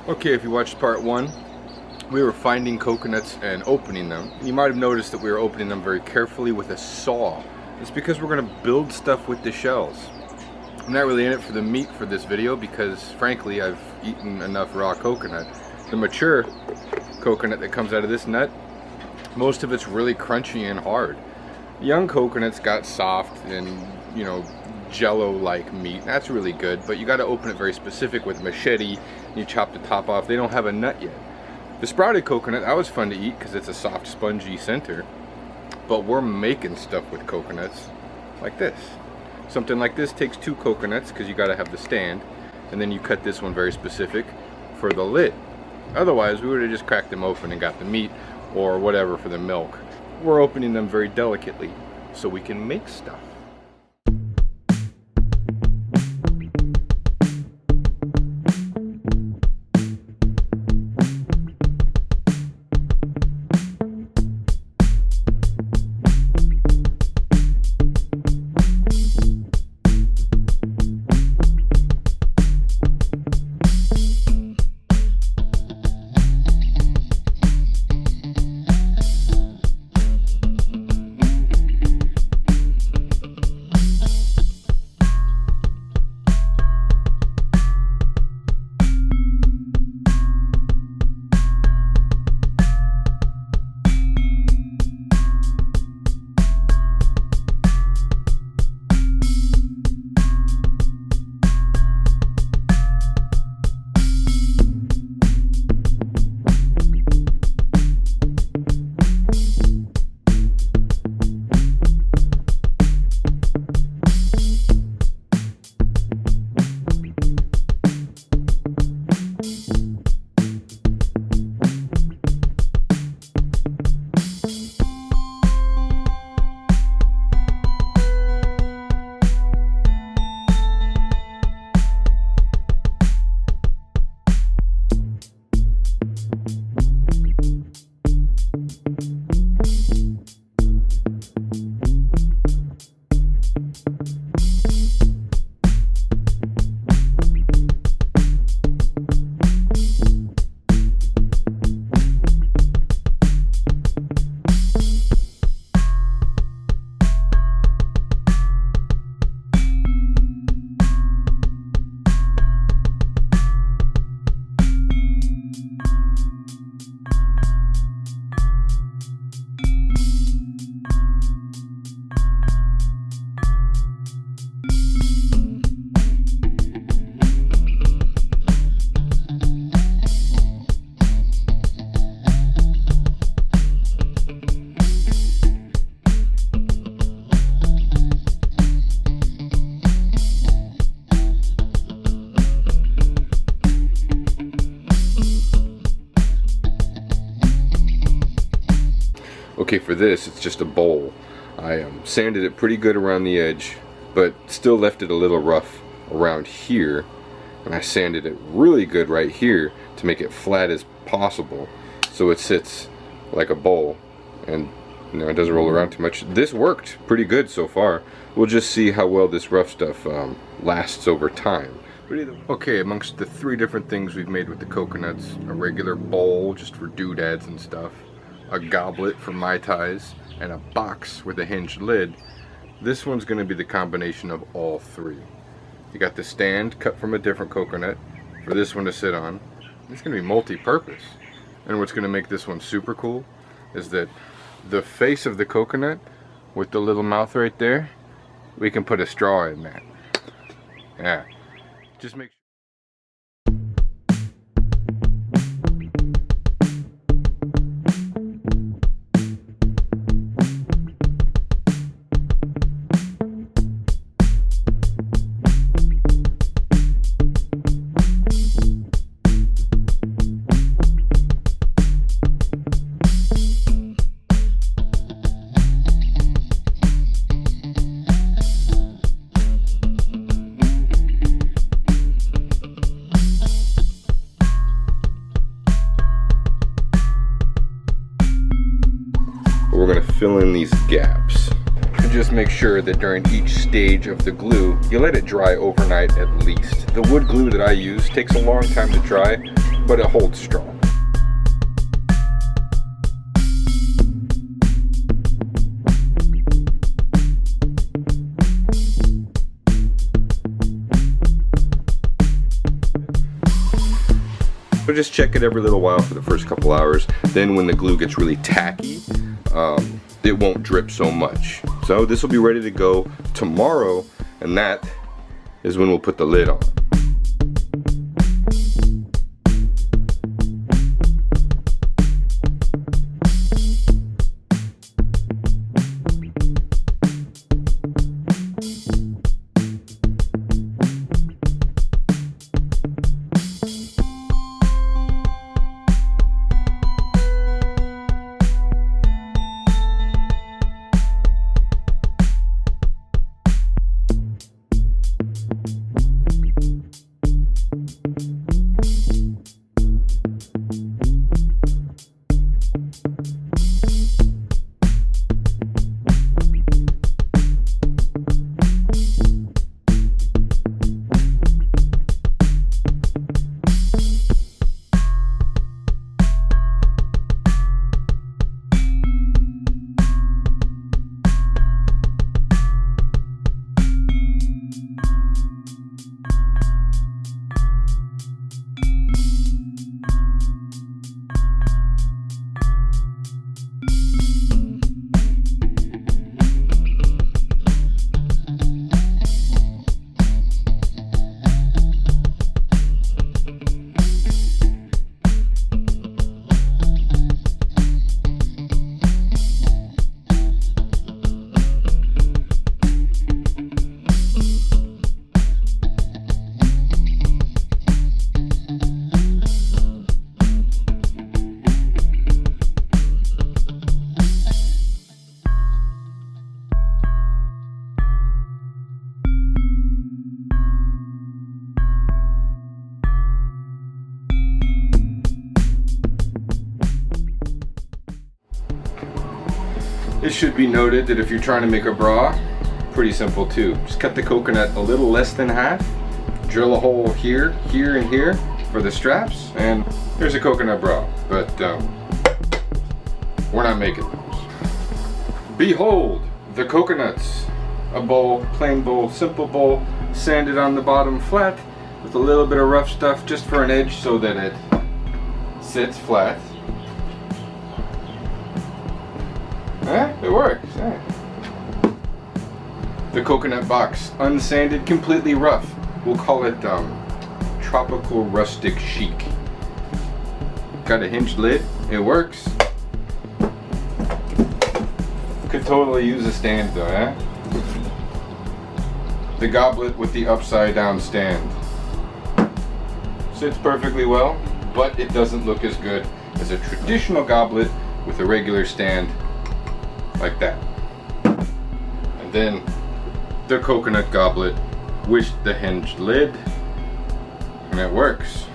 Okay, if you watched part one, we were finding coconuts and opening them. You might have noticed that we were opening them very carefully with a saw. It's because we're going to build stuff with the shells. I'm not really in it for the meat for this video because, frankly, I've eaten enough raw coconut. The mature coconut that comes out of this nut, most of it's really crunchy and hard. Young coconuts got soft and, you know, jello-like meat. That's really good, but you got to open it very specific with a machete. You chop the top off. They don't have a nut yet. The sprouted coconut, that was fun to eat because it's a soft, spongy center. But we're making stuff with coconuts like this. Something like this takes 2 coconuts because you got to have the stand, and then you cut this one very specific for the lid. Otherwise, we would have just cracked them open and got the meat or whatever for the milk. We're opening them very delicately so we can make stuff. Okay, for this, it's just a bowl. I sanded it pretty good around the edge, but still left it a little rough around here. And I sanded it really good right here to make it flat as possible, so it sits like a bowl and, you know, it doesn't roll around too much. This worked pretty good so far. We'll just see how well this rough stuff lasts over time. Okay, amongst the 3 different things we've made with the coconuts, a regular bowl just for doodads and stuff, a goblet for Mai Tais, and a box with a hinged lid, this one's going to be the combination of all 3. You got the stand cut from a different coconut for this one to sit on. It's going to be multi-purpose. And what's going to make this one super cool is that the face of the coconut with the little mouth right there, we can put a straw in that. Yeah. Just make sure. We're going to fill in these gaps. to just make sure that during each stage of the glue, you let it dry overnight at least. The wood glue that I use takes a long time to dry, but it holds strong. So just check it every little while for the first couple hours. Then when the glue gets really tacky, it won't drip so much. So this will be ready to go tomorrow, and that is when we'll put the lid on. It should be noted that if you're trying to make a bra, pretty simple too. Just cut the coconut a little less than half, drill a hole here, here, and here for the straps, and there's a coconut bra. But we're not making those. Behold the coconuts. A bowl, plain bowl, simple bowl, sanded on the bottom flat with a little bit of rough stuff just for an edge so that it sits flat. It works. The coconut box, unsanded, completely rough. We'll call it tropical rustic chic. Got a hinged lid. It works. Could totally use a stand though, The goblet with the upside down stand. Sits perfectly well, but it doesn't look as good as a traditional goblet with a regular stand like that. And then the coconut goblet with the hinged lid, and it works.